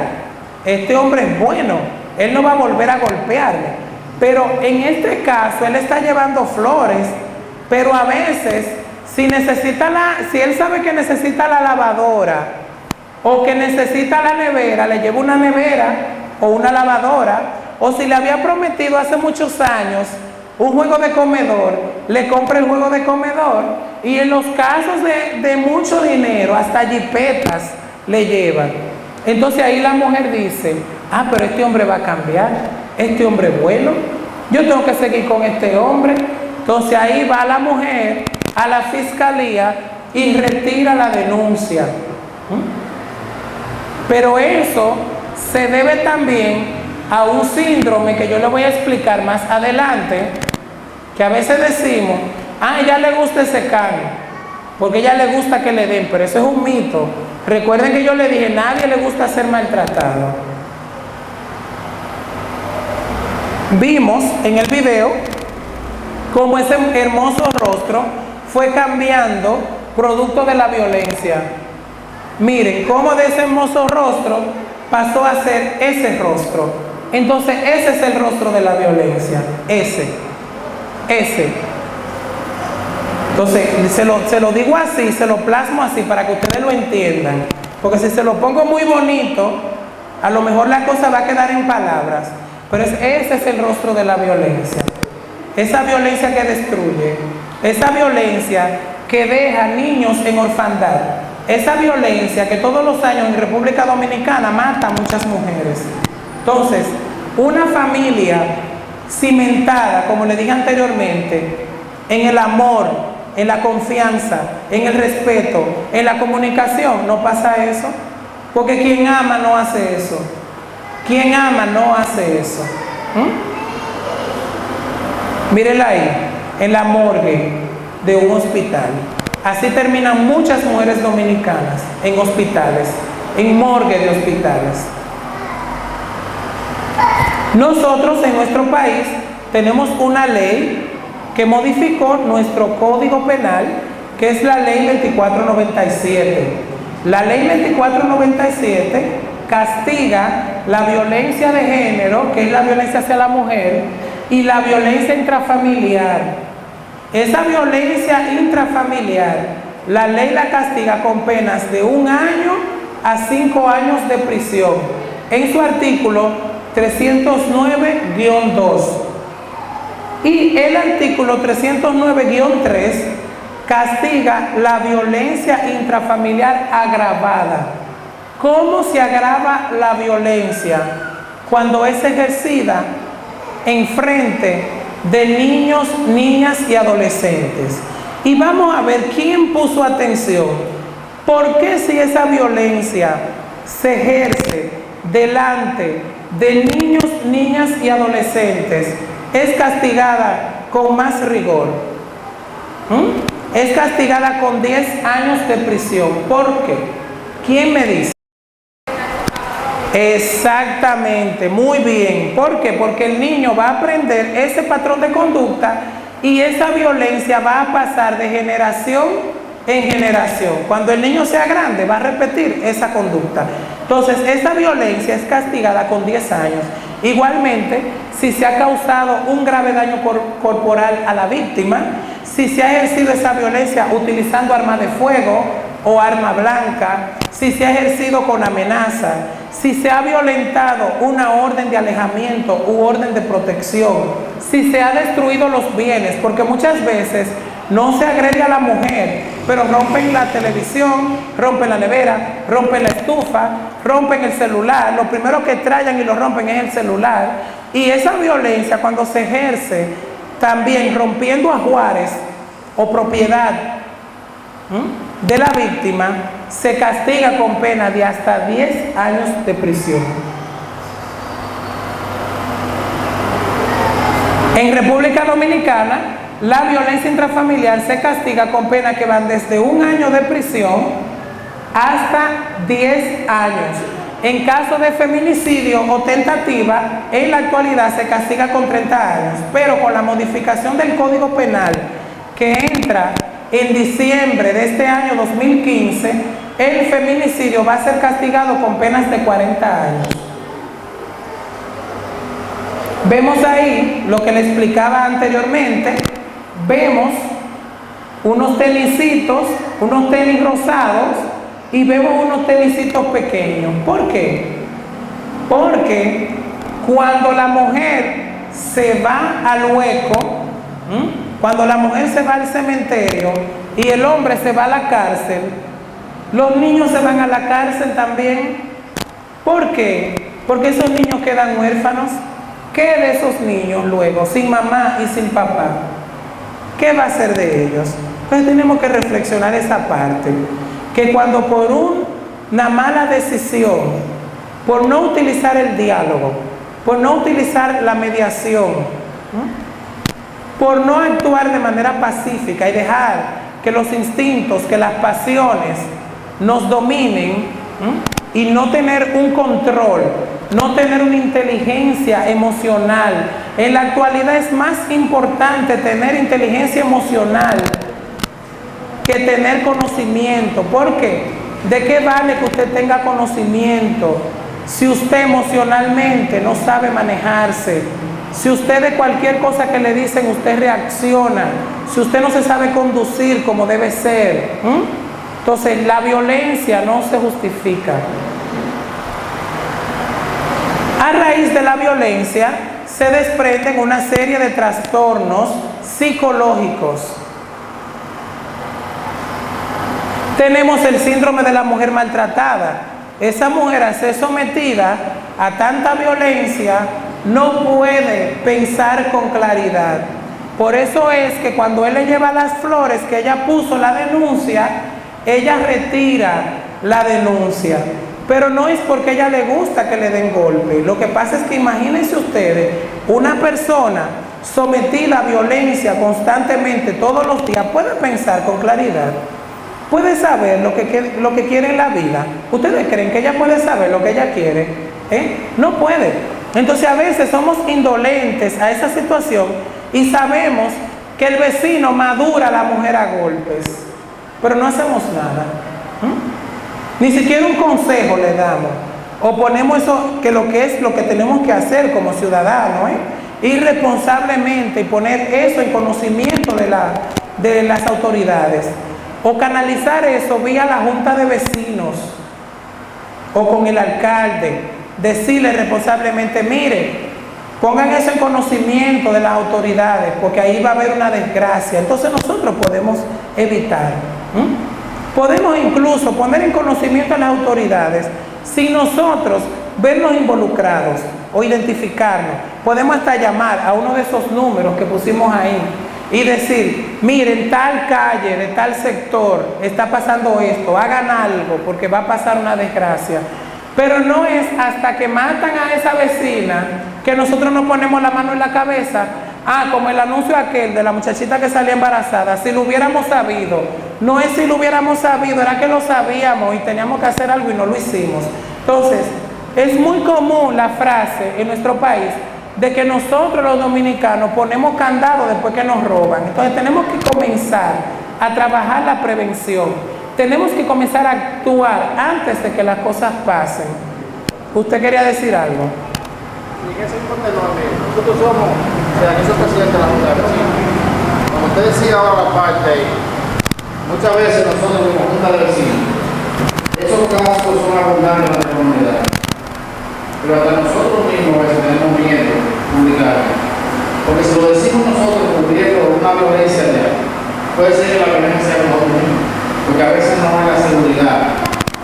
[SPEAKER 4] este hombre es bueno, él no va a volver a golpearme. Pero en este caso él está llevando flores, pero a veces si él sabe que necesita la lavadora o que necesita la nevera, le lleva una nevera o una lavadora, o si le había prometido hace muchos años un juego de comedor, le compra el juego de comedor. Y en los casos de mucho dinero, hasta jipetas le llevan. Entonces ahí la mujer dice, ah, pero este hombre va a cambiar, este hombre es bueno, yo tengo que seguir con este hombre. Entonces ahí va la mujer a la fiscalía y retira la denuncia. Pero eso se debe también a un síndrome que yo le voy a explicar más adelante, que a veces decimos, ah, a ella le gusta ese cambio, porque a ella le gusta que le den, pero eso es un mito. Recuerden que yo le dije, nadie le gusta ser maltratado. Vimos en el video cómo ese hermoso rostro fue cambiando producto de la violencia. Miren cómo de ese hermoso rostro pasó a ser ese rostro. Entonces ese es el rostro de la violencia, ese. Entonces se lo digo así, se lo plasmo así para que ustedes lo entiendan, porque si se lo pongo muy bonito, a lo mejor la cosa va a quedar en palabras, pero ese es el rostro de la violencia. Esa violencia que destruye, esa violencia que deja niños en orfandad, esa violencia que todos los años en República Dominicana mata a muchas mujeres. Entonces, una familia cimentada, como le dije anteriormente, en el amor, en la confianza, en el respeto, en la comunicación, no pasa eso. Porque quien ama no hace eso. Quien ama no hace eso. Mírenla ahí, en la morgue de un hospital. Así terminan muchas mujeres dominicanas en hospitales, en morgue de hospitales. Nosotros en nuestro país tenemos una ley que modificó nuestro Código Penal, que es la Ley 2497. La Ley 2497 castiga la violencia de género, que es la violencia hacia la mujer, y la violencia intrafamiliar. Esa violencia intrafamiliar, la ley la castiga con penas de 1 año a 5 años de prisión, en su artículo 309-2. Y el artículo 309-3 castiga la violencia intrafamiliar agravada. ¿Cómo se agrava la violencia? Cuando es ejercida en frente de niños, niñas y adolescentes. Y vamos a ver quién puso atención. ¿Por qué si esa violencia se ejerce delante de niños, niñas y adolescentes es castigada con más rigor? Es castigada con 10 años de prisión. ¿Por qué? ¿Quién me dice? Exactamente, muy bien. ¿Por qué? Porque el niño va a aprender ese patrón de conducta y esa violencia va a pasar de generación en generación. Cuando el niño sea grande va a repetir esa conducta. Entonces esa violencia es castigada con 10 años. Igualmente, si se ha causado un grave daño corporal a la víctima, si se ha ejercido esa violencia utilizando arma de fuego o arma blanca, si se ha ejercido con amenaza, si se ha violentado una orden de alejamiento u orden de protección, si se ha destruido los bienes, porque muchas veces no se agrede a la mujer, pero rompen la televisión, rompen la nevera, rompen la estufa, rompen el celular. Lo primero que traen y lo rompen es el celular. Y esa violencia, cuando se ejerce también rompiendo ajuares o propiedad de la víctima, se castiga con pena de hasta 10 años de prisión. En República Dominicana, la violencia intrafamiliar se castiga con penas que van desde 1 año de prisión hasta 10 años. En caso de feminicidio o tentativa, en la actualidad se castiga con 30 años, pero con la modificación del Código Penal que entra en diciembre de este año 2015, el feminicidio va a ser castigado con penas de 40 años. Vemos ahí lo que le explicaba anteriormente. Vemos unos tenisitos, unos tenis rosados, y vemos unos tenisitos pequeños. ¿Por qué? Porque cuando la mujer se va al hueco, cuando la mujer se va al cementerio y el hombre se va a la cárcel, los niños se van a la cárcel también. ¿Por qué? Porque esos niños quedan huérfanos. ¿Qué de esos niños luego, sin mamá y sin papá? ¿Qué va a ser de ellos? Entonces tenemos que reflexionar esa parte, que cuando por una mala decisión, por no utilizar el diálogo, por no utilizar la mediación, por no actuar de manera pacífica y dejar que los instintos, que las pasiones nos dominen, y no tener un control, no tener una inteligencia emocional. En la actualidad es más importante tener inteligencia emocional que tener conocimiento. ¿Por qué? ¿De qué vale que usted tenga conocimiento si usted emocionalmente no sabe manejarse? Si usted de cualquier cosa que le dicen usted reacciona, si usted no se sabe conducir como debe ser, entonces la violencia no se justifica. A raíz de la violencia se desprenden una serie de trastornos psicológicos. Tenemos el síndrome de la mujer maltratada. Esa mujer, al ser sometida a tanta violencia, no puede pensar con claridad. Por eso es que cuando él le lleva las flores que ella puso la denuncia, ella retira la denuncia. Pero no es porque a ella le gusta que le den golpe. Lo que pasa es que imagínense ustedes, una persona sometida a violencia constantemente todos los días, puede pensar con claridad, puede saber lo que quiere en la vida. ¿Ustedes creen que ella puede saber lo que ella quiere? No puede. Entonces a veces somos indolentes a esa situación y sabemos que el vecino madura a la mujer a golpes, pero no hacemos nada. Ni siquiera un consejo le damos, o ponemos eso, que es lo que tenemos que hacer como ciudadanos, ir responsablemente y poner eso en conocimiento de las autoridades, o canalizar eso vía la junta de vecinos o con el alcalde, decirle responsablemente, mire, pongan eso en conocimiento de las autoridades, porque ahí va a haber una desgracia. Entonces nosotros podemos evitar. Podemos incluso poner en conocimiento a las autoridades sin nosotros vernos involucrados o identificarnos. Podemos hasta llamar a uno de esos números que pusimos ahí y decir, miren, tal calle, de tal sector, está pasando esto, hagan algo porque va a pasar una desgracia. Pero no es hasta que matan a esa vecina que nosotros nos ponemos la mano en la cabeza. Como el anuncio aquel de la muchachita que salía embarazada, si lo hubiéramos sabido. No es si lo hubiéramos sabido, era que lo sabíamos y teníamos que hacer algo y no lo hicimos. Entonces, es muy común la frase en nuestro país de que nosotros los dominicanos ponemos candado después que nos roban. Entonces tenemos que comenzar a trabajar la prevención. Tenemos que comenzar a actuar antes de que las cosas pasen. ¿Usted quería decir algo?
[SPEAKER 5] Sí, en ese informe nosotros somos, yo soy presidente de la Junta de Vecinos. Como usted decía ahora la parte ahí, muchas veces nosotros como Junta de Vecinos, esos casos son abundantes en la comunidad. Pero hasta nosotros mismos a veces tenemos miedo de publicar. Porque si lo decimos nosotros cubriendo una violencia allá, puede ser que la violencia sea nosotros mismos. Porque a veces no hay la seguridad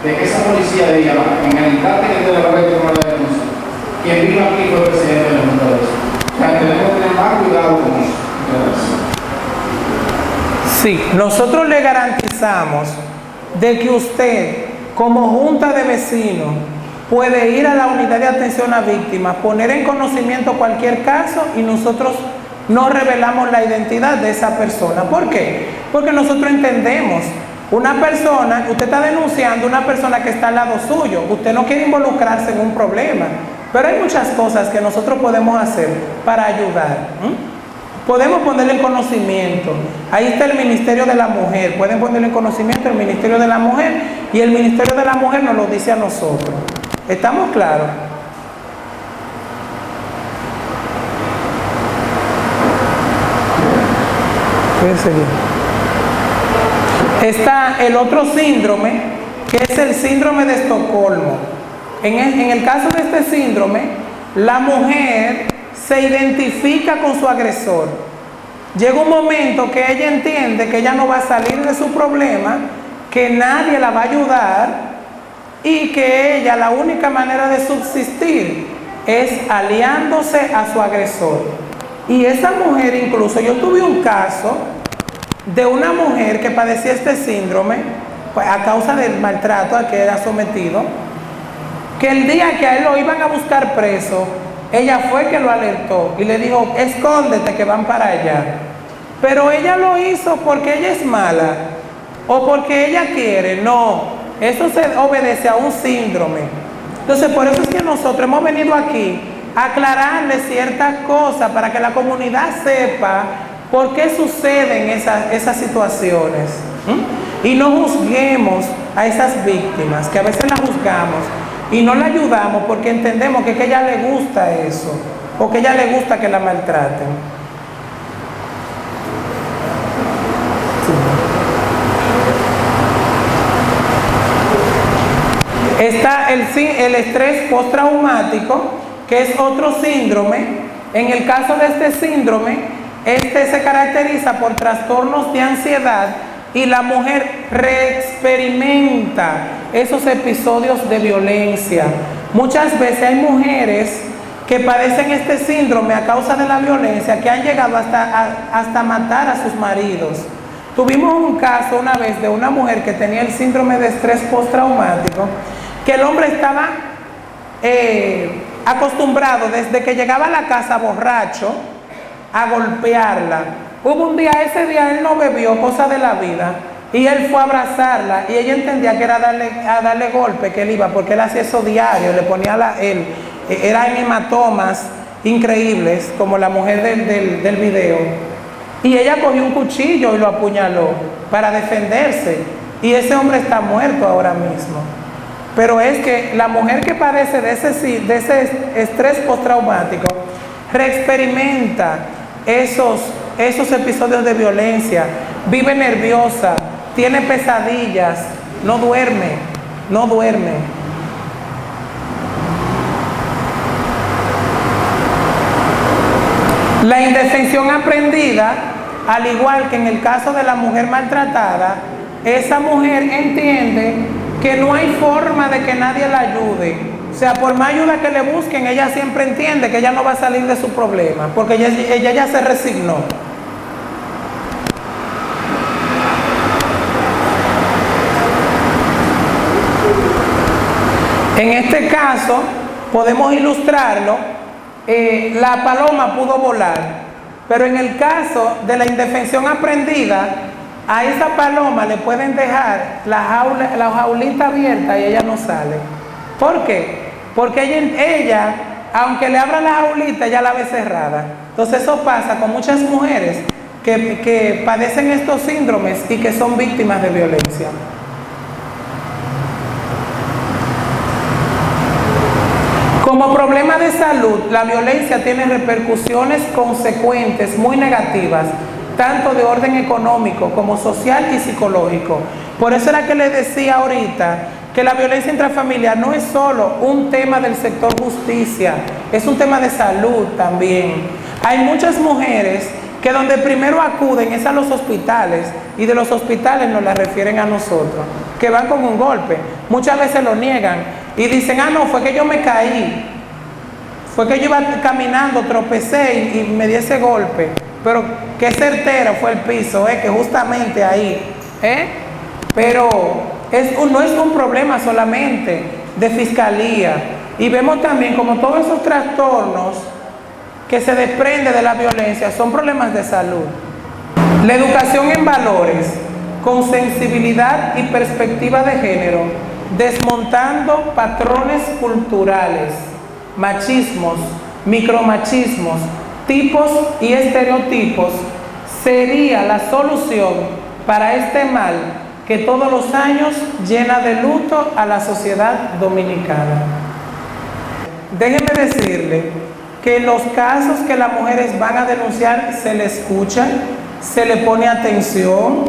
[SPEAKER 5] de que esa policía diga, en el instante que te la va a tomar la denuncia, quien vino aquí fue el presidente de la Junta de Vecinos. O sea, tenemos que tener más cuidado con eso.
[SPEAKER 4] Sí, nosotros le garantizamos de que usted, como Junta de Vecinos, puede ir a la unidad de atención a víctimas, poner en conocimiento cualquier caso y nosotros no revelamos la identidad de esa persona. ¿Por qué? Porque nosotros entendemos. Una persona, usted está denunciando a una persona que está al lado suyo, usted no quiere involucrarse en un problema, pero hay muchas cosas que nosotros podemos hacer para ayudar. Podemos ponerle en conocimiento, ahí está el Ministerio de la Mujer, pueden ponerle en conocimiento el Ministerio de la Mujer y el Ministerio de la Mujer nos lo dice a nosotros. ¿Estamos claros? Puede seguir. Está el otro síndrome, que es el síndrome de Estocolmo. En el caso de este síndrome, la mujer se identifica con su agresor. Llega un momento que ella entiende que ella no va a salir de su problema, que nadie la va a ayudar y que ella, la única manera de subsistir es aliándose a su agresor. Y esa mujer, incluso yo tuve un caso de una mujer que padecía este síndrome pues, a causa del maltrato al que era sometido, que el día que a él lo iban a buscar preso, ella fue que lo alertó y le dijo, escóndete que van para allá. Pero ella lo hizo porque ella es mala o porque ella quiere. No, eso se obedece a un síndrome. Entonces, por eso es que nosotros hemos venido aquí a aclararle ciertas cosas para que la comunidad sepa por qué suceden esas situaciones. Y no juzguemos a esas víctimas, que a veces las juzgamos y no la ayudamos porque entendemos que a ella le gusta eso o que a ella le gusta que la maltraten. Está el estrés postraumático, que es otro síndrome. En el caso de este síndrome, se caracteriza por trastornos de ansiedad y la mujer reexperimenta esos episodios de violencia. Muchas veces hay mujeres que padecen este síndrome a causa de la violencia que han llegado hasta matar a sus maridos. Tuvimos un caso una vez de una mujer que tenía el síndrome de estrés postraumático, que el hombre estaba acostumbrado desde que llegaba a la casa borracho a golpearla. Hubo un día, ese día él no bebió, cosa de la vida, y él fue a abrazarla y ella entendía que era a darle golpe, que él iba, porque él hacía eso diario, le ponía eran hematomas increíbles, como la mujer del video, y ella cogió un cuchillo y lo apuñaló para defenderse, y ese hombre está muerto ahora mismo. Pero es que la mujer que padece de ese estrés postraumático reexperimenta esos episodios de violencia, vive nerviosa, tiene pesadillas, no duerme. La indefensión aprendida, al igual que en el caso de la mujer maltratada, esa mujer entiende que no hay forma de que nadie la ayude. O sea, por más ayuda que le busquen, ella siempre entiende que ella no va a salir de su problema, porque ella ya se resignó. En este caso, podemos ilustrarlo, la paloma pudo volar, pero en el caso de la indefensión aprendida, a esa paloma le pueden dejar la jaulita abierta y ella no sale. ¿Por qué? Porque ella, aunque le abran la jaulita, ya la ve cerrada. Entonces eso pasa con muchas mujeres que padecen estos síndromes y que son víctimas de violencia. Como problema de salud, la violencia tiene repercusiones consecuentes muy negativas, tanto de orden económico como social y psicológico. Por eso era que les decía ahorita que la violencia intrafamiliar no es solo un tema del sector justicia, es un tema de salud también. Hay muchas mujeres que donde primero acuden es a los hospitales, y de los hospitales nos la refieren a nosotros, que van con un golpe. Muchas veces lo niegan y dicen, no, fue que yo me caí, fue que yo iba caminando, tropecé y me di ese golpe. Pero qué certero fue el piso, que justamente ahí, pero no es un problema solamente de fiscalía. Y vemos también como todos esos trastornos que se desprenden de la violencia son problemas de salud. La educación en valores, con sensibilidad y perspectiva de género, desmontando patrones culturales, machismos, micromachismos, tipos y estereotipos, sería la solución para este mal que todos los años llena de luto a la sociedad dominicana. Déjeme decirle que en los casos que las mujeres van a denunciar se le escucha, se le pone atención,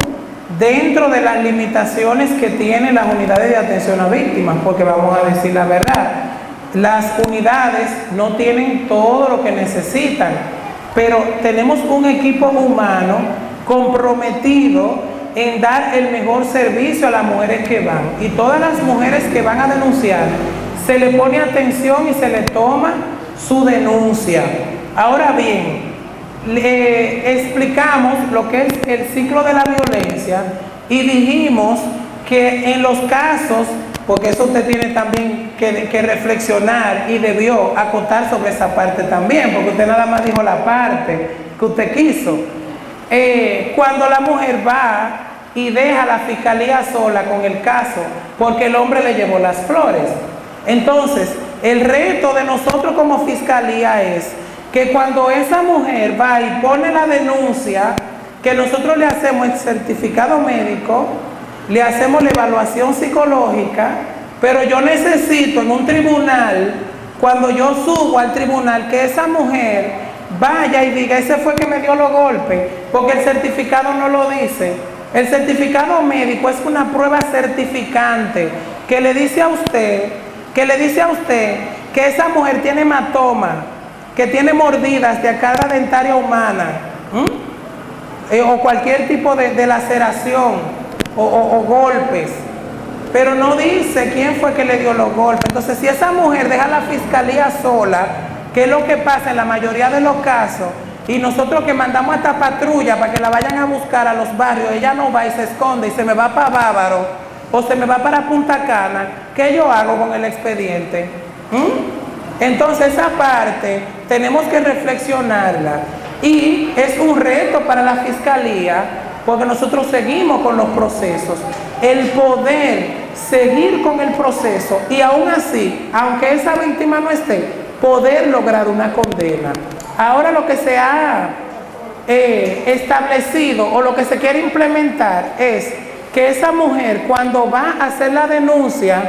[SPEAKER 4] dentro de las limitaciones que tienen las unidades de atención a víctimas, porque vamos a decir la verdad, las unidades no tienen todo lo que necesitan, pero tenemos un equipo humano comprometido en dar el mejor servicio a las mujeres que van, y todas las mujeres que van a denunciar se le pone atención y se le toma su denuncia. Ahora bien, le explicamos lo que es el ciclo de la violencia y dijimos que en los casos, porque eso usted tiene también que reflexionar y debió acotar sobre esa parte también, porque usted nada más dijo la parte que usted quiso. Cuando la mujer va y deja a la fiscalía sola con el caso porque el hombre le llevó las flores, entonces el reto de nosotros como fiscalía es que cuando esa mujer va y pone la denuncia, que nosotros le hacemos el certificado médico, le hacemos la evaluación psicológica, pero yo necesito en un tribunal, cuando yo subo al tribunal, que esa mujer vaya y diga, ese fue que me dio los golpes, porque el certificado no lo dice. El certificado médico es una prueba certificante que le dice a usted que esa mujer tiene hematoma, que tiene mordidas de arcada dentaria humana, o cualquier tipo de laceración o golpes, pero no dice quién fue que le dio los golpes. Entonces, si esa mujer deja a la fiscalía sola, que es lo que pasa en la mayoría de los casos, y nosotros que mandamos hasta patrulla para que la vayan a buscar a los barrios, ella no va y se esconde y se me va para Bávaro o se me va para Punta Cana, ¿qué yo hago con el expediente? Entonces esa parte tenemos que reflexionarla, y es un reto para la fiscalía, porque nosotros seguimos con los procesos, el poder seguir con el proceso y aún así, aunque esa víctima no esté, poder lograr una condena. Ahora lo que se ha establecido o lo que se quiere implementar es que esa mujer, cuando va a hacer la denuncia,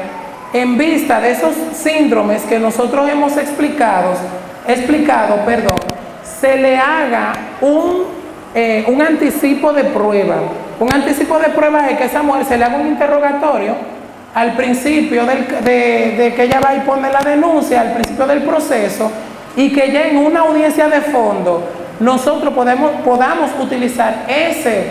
[SPEAKER 4] en vista de esos síndromes que nosotros hemos explicado, se le haga un anticipo de prueba. Un anticipo de prueba es que a esa mujer se le haga un interrogatorio al principio de que ella va y pone la denuncia, al principio del proceso, y que ya en una audiencia de fondo nosotros podamos utilizar ese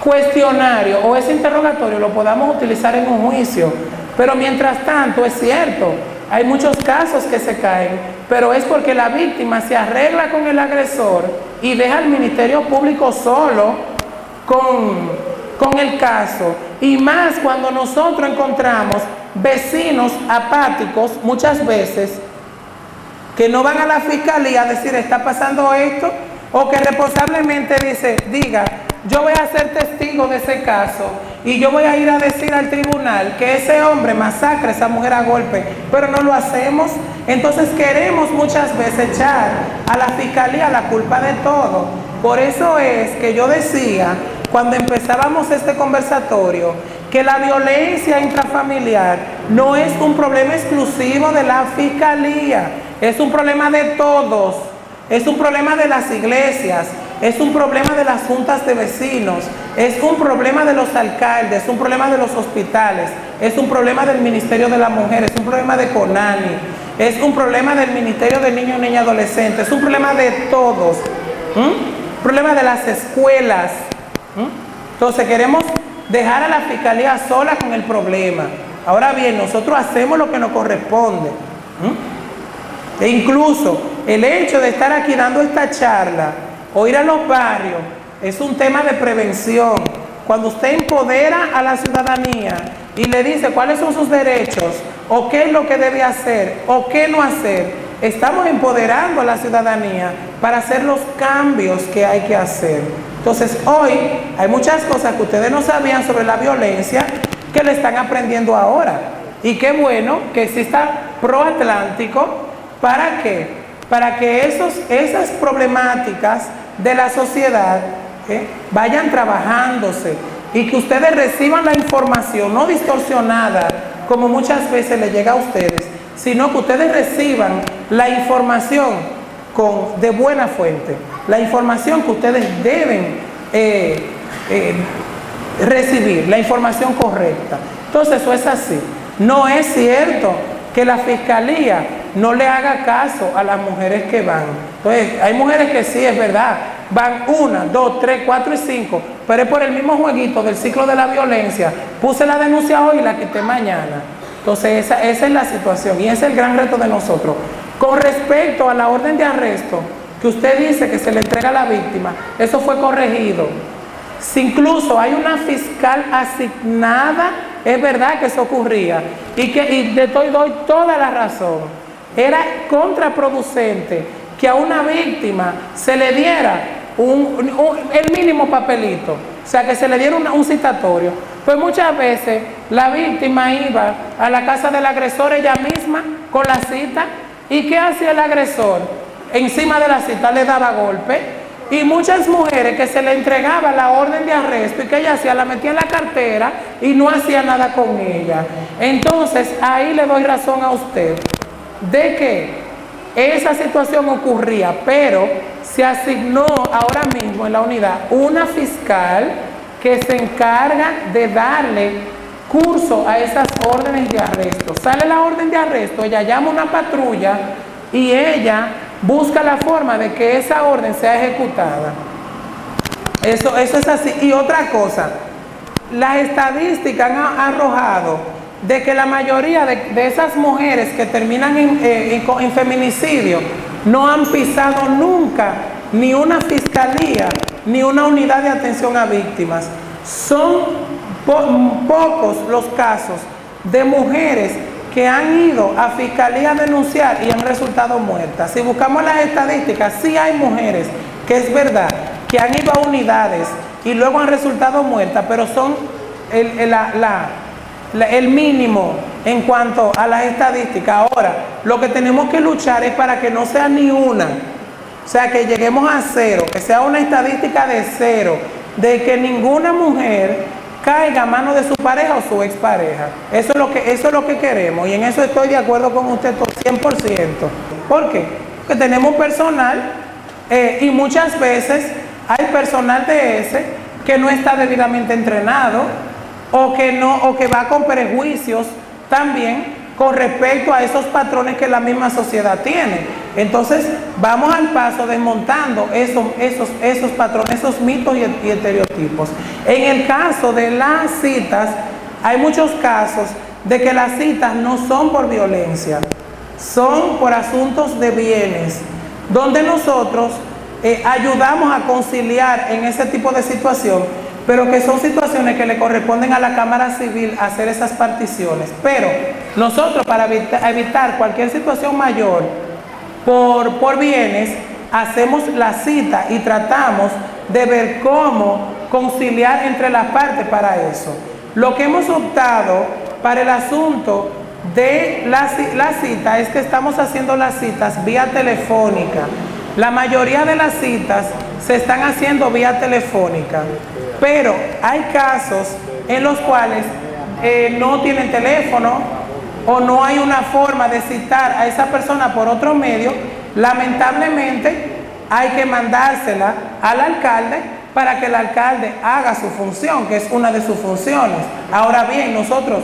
[SPEAKER 4] cuestionario o ese interrogatorio, lo podamos utilizar en un juicio. Pero mientras tanto, es cierto, hay muchos casos que se caen, pero es porque la víctima se arregla con el agresor y deja al Ministerio Público solo con el caso. Y más cuando nosotros encontramos vecinos apáticos, muchas veces, que no van a la fiscalía a decir está pasando esto, o que responsablemente diga yo voy a ser testigo de ese caso y yo voy a ir a decir al tribunal que ese hombre masacra a esa mujer a golpe, pero no lo hacemos. Entonces queremos muchas veces echar a la fiscalía la culpa de todo. Por eso es que yo decía cuando empezábamos este conversatorio que la violencia intrafamiliar no es un problema exclusivo de la fiscalía, es un problema de todos, es un problema de las iglesias, es un problema de las juntas de vecinos, es un problema de los alcaldes, es un problema de los hospitales, es un problema del Ministerio de la Mujer, es un problema de CONANI, es un problema del Ministerio de Niños, Niñas y Adolescentes, es un problema de todos, problema de las escuelas. Entonces queremos dejar a la fiscalía sola con el problema. Ahora bien, nosotros hacemos lo que nos corresponde. E incluso el hecho de estar aquí dando esta charla o ir a los barrios es un tema de prevención. Cuando usted empodera a la ciudadanía y le dice cuáles son sus derechos o qué es lo que debe hacer o qué no hacer, estamos empoderando a la ciudadanía para hacer los cambios que hay que hacer. Entonces hoy hay muchas cosas que ustedes no sabían sobre la violencia que le están aprendiendo ahora, y qué bueno que exista Proatlántico. ¿Para qué? Para que esas problemáticas de la sociedad vayan trabajándose y que ustedes reciban la información no distorsionada como muchas veces les llega a ustedes, sino que ustedes reciban la información de buena fuente, la información que ustedes deben recibir la información correcta. Entonces eso es así. No es cierto que la fiscalía no le haga caso a las mujeres que van. Entonces hay mujeres que sí, es verdad, van 1, 2, 3, 4 y 5, pero es por el mismo jueguito del ciclo de la violencia. Puse la denuncia hoy y la quité mañana. Entonces esa es la situación y ese es el gran reto de nosotros. Con respecto a la orden de arresto que usted dice que se le entrega a la víctima, eso fue corregido. Si incluso hay una fiscal asignada, es verdad que eso ocurría y le doy toda la razón. Era contraproducente que a una víctima se le diera el mínimo papelito, o sea, que se le diera un citatorio. Pues muchas veces la víctima iba a la casa del agresor ella misma con la cita. ¿Y qué hacía el agresor? Encima de la cita le daba golpe. Y muchas mujeres que se le entregaba la orden de arresto y que ella hacía, la metía en la cartera y no hacía nada con ella. Entonces ahí le doy razón a usted de que esa situación ocurría, pero se asignó ahora mismo en la unidad una fiscal que se encarga de darle curso a esas órdenes de arresto. Sale la orden de arresto, ella llama a una patrulla y ella busca la forma de que esa orden sea ejecutada. Eso es así. Y otra cosa, las estadísticas han arrojado de que la mayoría de esas mujeres que terminan en feminicidio no han pisado nunca ni una fiscalía ni una unidad de atención a víctimas. Son pocos los casos de mujeres que han ido a fiscalía a denunciar y han resultado muertas. Si buscamos las estadísticas, sí hay mujeres que es verdad que han ido a unidades y luego han resultado muertas, pero son el mínimo en cuanto a las estadísticas. Ahora, lo que tenemos que luchar es para que no sea ni una, o sea, que lleguemos a 0, que sea una estadística de 0, de que ninguna mujer caiga a manos de su pareja o su expareja. Eso es lo que queremos y en eso estoy de acuerdo con usted 100%. ¿Por qué? Porque tenemos personal y muchas veces hay personal de ese que no está debidamente entrenado o que va con prejuicios también con respecto a esos patrones que la misma sociedad tiene. Entonces vamos al paso desmontando esos patrones, esos mitos y estereotipos. En el caso de las citas, hay muchos casos de que las citas no son por violencia, son por asuntos de bienes, donde nosotros ayudamos a conciliar en ese tipo de situación, pero que son situaciones que le corresponden a la Cámara Civil hacer esas particiones. Pero nosotros, para evitar cualquier situación mayor por bienes, hacemos la cita y tratamos de ver cómo conciliar entre las partes para eso. Lo que hemos optado para el asunto de la cita es que estamos haciendo las citas vía telefónica. La mayoría de las citas se están haciendo vía telefónica, pero hay casos en los cuales no tienen teléfono o no hay una forma de citar a esa persona por otro medio. Lamentablemente hay que mandársela al alcalde para que el alcalde haga su función, que es una de sus funciones. Ahora bien, nosotros,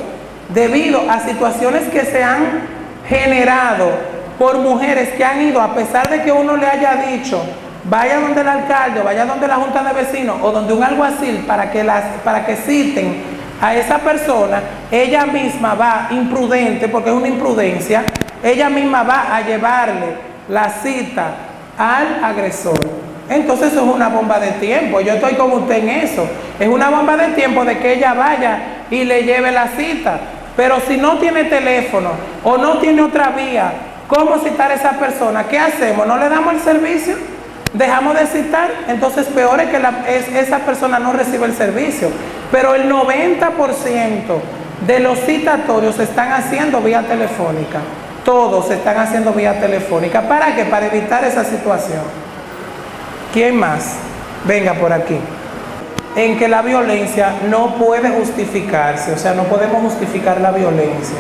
[SPEAKER 4] debido a situaciones que se han generado por mujeres que han ido, a pesar de que uno le haya dicho, vaya donde el alcalde, o vaya donde la junta de vecinos, o donde un alguacil para que citen a esa persona, ella misma va, imprudente, porque es una imprudencia, ella misma va a llevarle la cita al agresor. Entonces eso es una bomba de tiempo. Yo estoy con usted en eso. Es una bomba de tiempo de que ella vaya y le lleve la cita. Pero si no tiene teléfono o no tiene otra vía, ¿cómo citar a esa persona? ¿Qué hacemos? ¿No le damos el servicio? ¿Dejamos de citar? Entonces peor es que esa persona no recibe el servicio. Pero el 90% de los citatorios se están haciendo vía telefónica. Todos se están haciendo vía telefónica. ¿Para qué? Para evitar esa situación. ¿Quién más? Venga por aquí. En que la violencia no puede justificarse, o sea, no podemos justificar la violencia.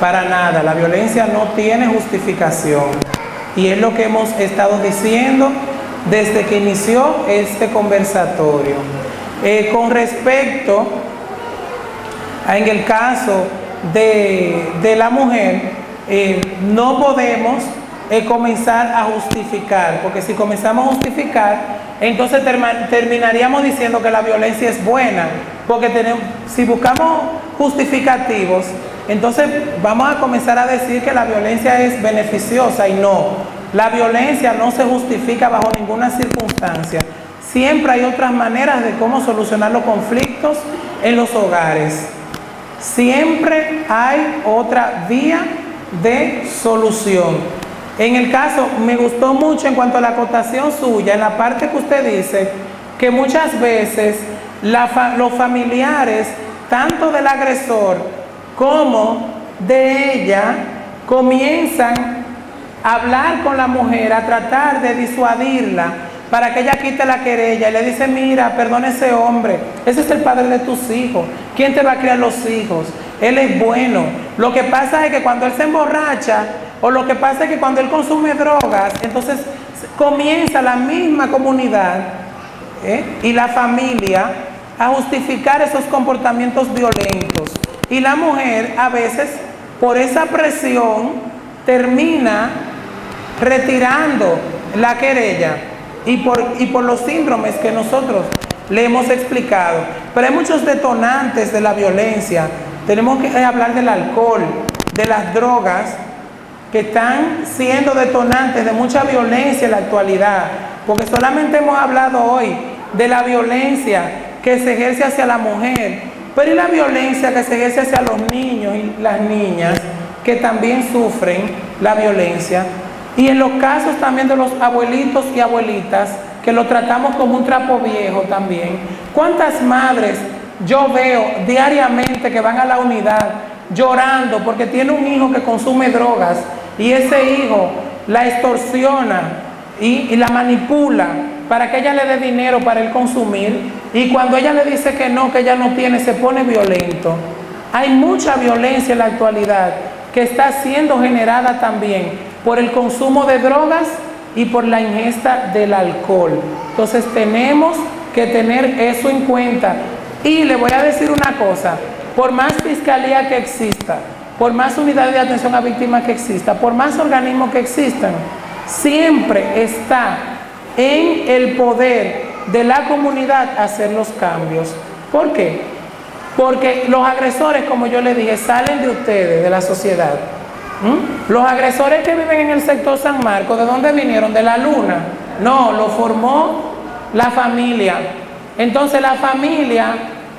[SPEAKER 4] Para nada, la violencia no tiene justificación. Y es lo que hemos estado diciendo desde que inició este conversatorio. Con respecto en el caso de la mujer, no podemos comenzar a justificar, porque si comenzamos a justificar, entonces terminaríamos diciendo que la violencia es buena, porque si buscamos justificativos, entonces vamos a comenzar a decir que la violencia es beneficiosa, y no, la violencia no se justifica bajo ninguna circunstancia. Siempre hay otras maneras de cómo solucionar los conflictos en los hogares. Siempre hay otra vía de solución. En el caso, me gustó mucho en cuanto a la acotación suya, en la parte que usted dice que muchas veces los familiares, tanto del agresor como de ella, comienzan a hablar con la mujer, a tratar de disuadirla para que ella quite la querella, y le dice: mira, perdona a ese hombre, ese es el padre de tus hijos, ¿quién te va a criar los hijos? Él es bueno. Lo que pasa es que cuando él se emborracha, o lo que pasa es que cuando él consume drogas, entonces comienza la misma comunidad y la familia a justificar esos comportamientos violentos. Y la mujer a veces, por esa presión, termina retirando la querella, y por los síndromes que nosotros le hemos explicado. Pero hay muchos detonantes de la violencia. Tenemos que hablar del alcohol, de las drogas, que están siendo detonantes de mucha violencia en la actualidad, porque solamente hemos hablado hoy de la violencia que se ejerce hacia la mujer, pero y la violencia que se ejerce hacia los niños y las niñas, que también sufren la violencia, y en los casos también de los abuelitos y abuelitas, que lo tratamos como un trapo viejo también. ¿Cuántas madres yo veo diariamente que van a la unidad llorando porque tiene un hijo que consume drogas, y ese hijo la extorsiona y la manipula para que ella le dé dinero para él consumir, y cuando ella le dice que ella no tiene, se pone violento? Hay mucha violencia en la actualidad que está siendo generada también por el consumo de drogas y por la ingesta del alcohol. Entonces tenemos que tener eso en cuenta. Y le voy a decir una cosa: por más fiscalía que exista, por más unidades de atención a víctimas que exista, por más organismos que existan, siempre está en el poder de la comunidad hacer los cambios. ¿Por qué? Porque los agresores, como yo les dije, salen de ustedes, de la sociedad. Los agresores que viven en el sector San Marcos, ¿de dónde vinieron? ¿De la luna? No, lo formó la familia. Entonces la familia,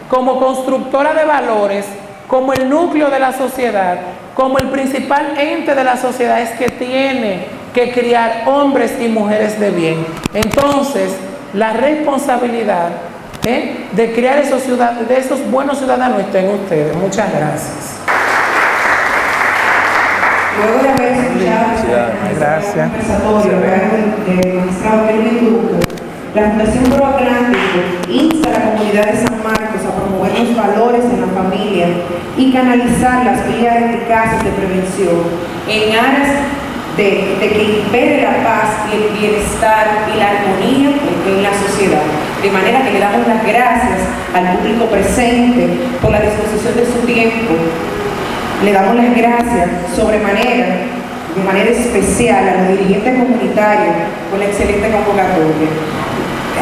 [SPEAKER 4] como constructora de valores, como el núcleo de la sociedad, como el principal ente de la sociedad, es que tiene que criar hombres y mujeres de bien. Entonces, la responsabilidad de criar esos buenos ciudadanos está en ustedes. Muchas gracias.
[SPEAKER 2] Luego de haber escuchado el conversatorio del magistrado Kelvin Duque, la Fundación Proatlántico insta a la comunidad de San Marcos a promover los valores en la familia y canalizar las vías eficaces de prevención en aras de que impere la paz y el bienestar y la armonía en la sociedad. De manera que le damos las gracias al público presente por la disposición de su tiempo. Le damos las gracias de manera especial a los dirigentes comunitarios por la excelente convocatoria.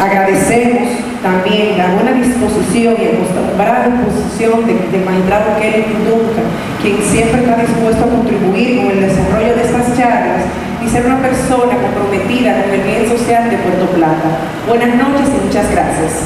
[SPEAKER 2] Agradecemos también la buena disposición y acostumbrada disposición del magistrado Kelvin Duque, quien siempre está dispuesto a contribuir con el desarrollo de estas charlas y ser una persona comprometida con el bien social de Puerto Plata. Buenas noches y muchas gracias.